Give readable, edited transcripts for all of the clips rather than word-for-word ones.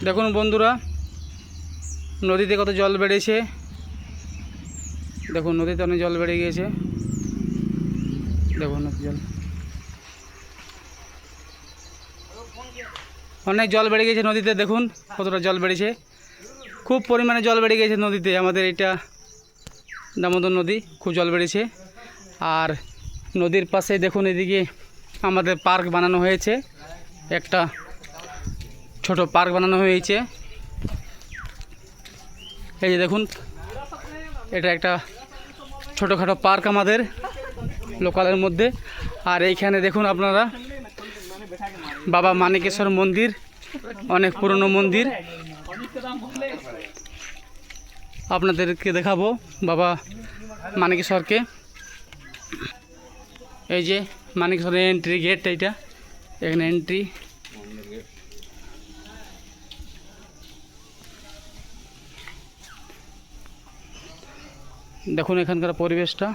দেখুন বন্ধুরা, নদীতে কত জল বেড়েছে। দেখুন নদীতে অনেক জল বেড়ে গিয়েছে। দেখুন জল, অনেক জল বেড়ে গেছে নদীতে। দেখুন কতটা জল বেড়েছে, খুব পরিমাণে জল বেড়ে গেছে নদীতে। আমাদের এটা দামোদর নদী, খুব জল বেড়েছে। আর নদীর পাশে দেখুন এদিকে আমাদের পার্ক বানানো হয়েছে, একটা ছোট পার্ক বানানো হয়েছে। এই যে দেখুন, এটা একটা ছোটোখাটো পার্ক আমাদের লোকালের মধ্যে। আর এইখানে দেখুন আপনারা বাবা মানিকেশ্বর মন্দির, অনেক পুরনো মন্দির। আপনাদেরকে দেখাবো বাবা মানিকেশ্বরকে। এই যে মানিকেশ্বরের এন্ট্রি গেট, এইটা এখানে এন্ট্রি। দেখুন এখানকার পরিবেশটা।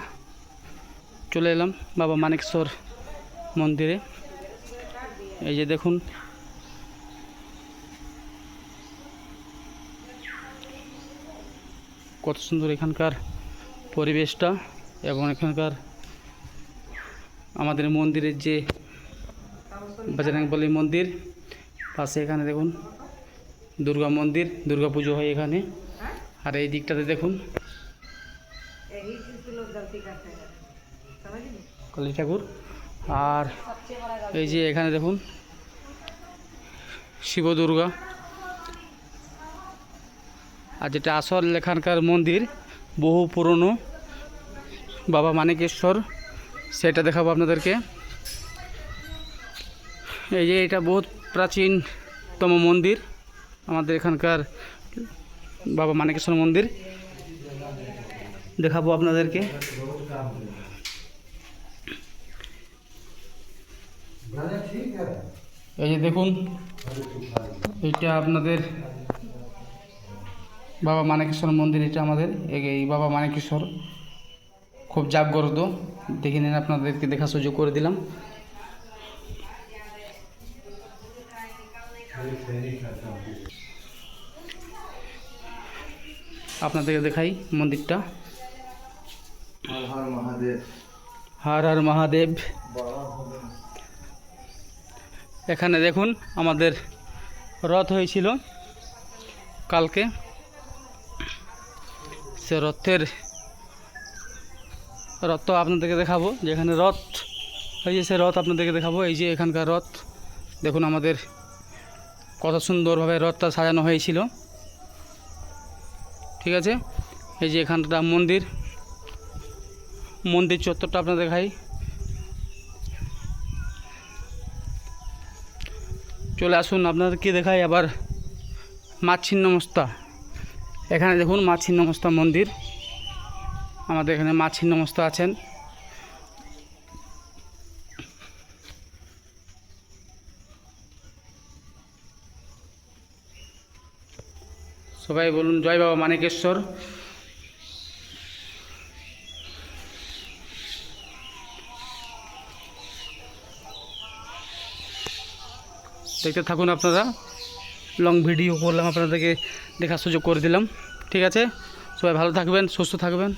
চলে এলাম বাবা মানিকেশ্বর মন্দিরে। এই যে দেখুন কত সুন্দর এখানকার পরিবেশটা, এবং এখানকার আমাদের মন্দিরের যে বজরংবলী মন্দির পাশে, এখানে দেখুন দুর্গা মন্দির, দুর্গা পুজো হয় এখানে। আর এই দিকটাতে দেখুন কালী ঠাকুর। আর এই যে এখানে দেখুন শিব দুর্গা। আর যেটা আসল এখানকার মন্দির, বহু পুরনো বাবা মানিকেশ্বর, সেটা দেখাবো আপনাদেরকে। এই যে এটা বহুত প্রাচীনতম মন্দির আমাদের এখানকার বাবা মানিকেশ্বর মন্দির, দেখাবো আপনাদেরকে। এই যে দেখুন, এইটা আপনাদের বাবা মানিকেশ্বর মন্দির। এটা আমাদের এই বাবা মানিকেশ্বর খুব জাগ্রত। দেখে নিন, আপনাদেরকে দেখা সুযোগ করে দিলাম। আপনাদেরকে দেখাই মন্দিরটা। হর হর মহাদেব। এখানে দেখুন আমাদের রথ হয়েছিল কালকে। সে রথ আপনাদেরকে দেখাবো, যেখানে রথ হয়েছে সে রথ আপনাদেরকে দেখাবো। এই যে এখানকার রথ দেখুন, আমাদের কত সুন্দরভাবে রথটা সাজানো হয়েছিল। ঠিক আছে, এই যে এখানটা মন্দির চত্বরটা আপনাদের দেখাই। চলে আসুন আপনাদেরকে দেখাই আবার মা ছিন্নমস্তা। এখানে দেখুন মা ছিন্নমস্তা মন্দির, আমাদের এখানে মা ছিন্নমস্তা আছেন। সবাই বলুন জয় বাবা মানিকেশ্বর। দেখতে থাকুন আপনারা, লং ভিডিও করলাম, আপনাদেরকে দেখার সুযোগ করে দিলাম। ঠিক আছে, সবাই ভালো থাকবেন, সুস্থ থাকবেন।